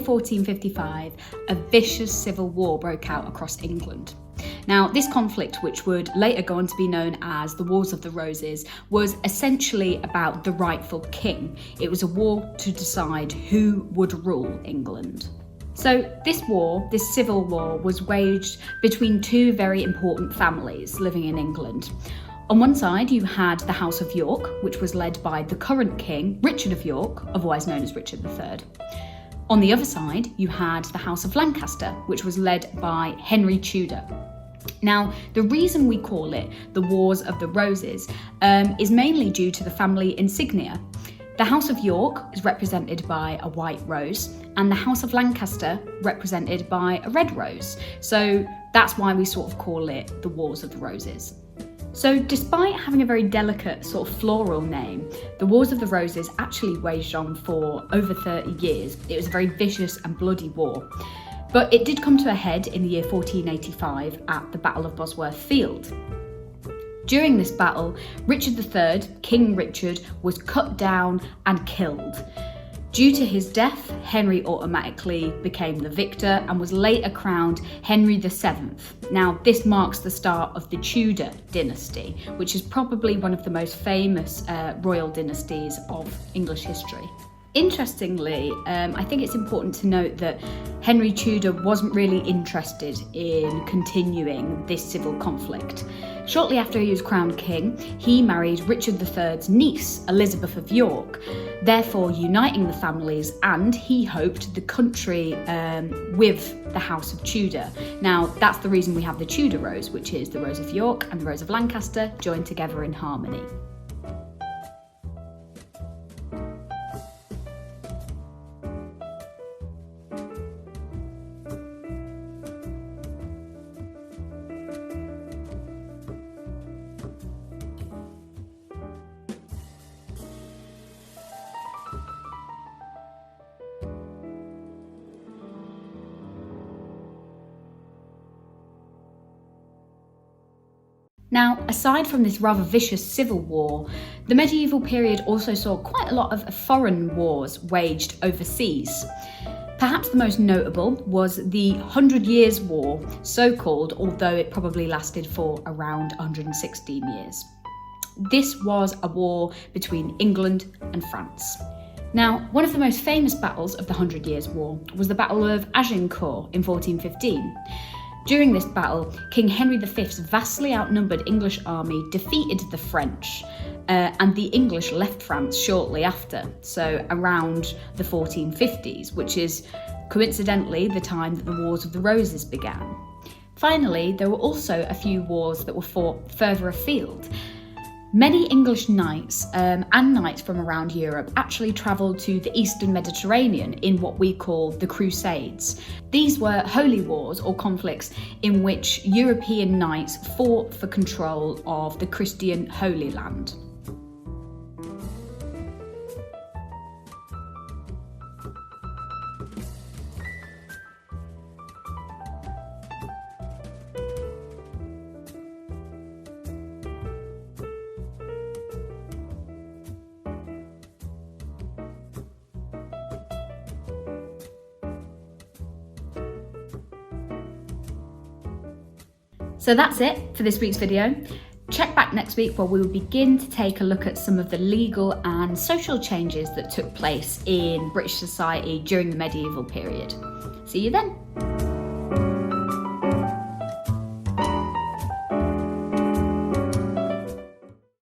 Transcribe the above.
1455, a vicious civil war broke out across England. Now, this conflict, which would later go on to be known as the Wars of the Roses, was essentially about the rightful king. It was a war to decide who would rule England. So this civil war, was waged between two very important families living in England. On one side, you had the House of York, which was led by the current king, Richard of York, otherwise known as Richard III. On the other side, you had the House of Lancaster, which was led by Henry Tudor. Now, the reason we call it the Wars of the Roses is mainly due to the family insignia. The House of York is represented by a white rose, and the House of Lancaster represented by a red rose. So that's why we sort of call it the Wars of the Roses. So despite having a very delicate sort of floral name, the Wars of the Roses actually waged on for over 30 years. It was a very vicious and bloody war. But it did come to a head in the year 1485 at the Battle of Bosworth Field. During this battle, Richard III, King Richard, was cut down and killed. Due to his death, Henry automatically became the victor and was later crowned Henry VII. Now, this marks the start of the Tudor dynasty, which is probably one of the most famous royal dynasties of English history. Interestingly, I think it's important to note that Henry Tudor wasn't really interested in continuing this civil conflict. Shortly after he was crowned king, he married Richard III's niece, Elizabeth of York, therefore uniting the families, and he hoped the country with the House of Tudor. Now, that's the reason we have the Tudor Rose, which is the Rose of York and the Rose of Lancaster joined together in harmony. Now, aside from this rather vicious civil war, the medieval period also saw quite a lot of foreign wars waged overseas. Perhaps the most notable was the 100 Years' War, so called, although it probably lasted for around 116 years. This was a war between England and France. Now, one of the most famous battles of the 100 Years' War was the Battle of Agincourt in 1415. During this battle, King Henry V's vastly outnumbered English army defeated the French, and the English left France shortly after, so around the 1450s, which is coincidentally the time that the Wars of the Roses began. Finally, there were also a few wars that were fought further afield. Many English knights and knights from around Europe actually travelled to the Eastern Mediterranean in what we call the Crusades. These were holy wars or conflicts in which European knights fought for control of the Christian Holy Land. So that's it for this week's video. Check back next week where we will begin to take a look at some of the legal and social changes that took place in British society during the medieval period. See you then.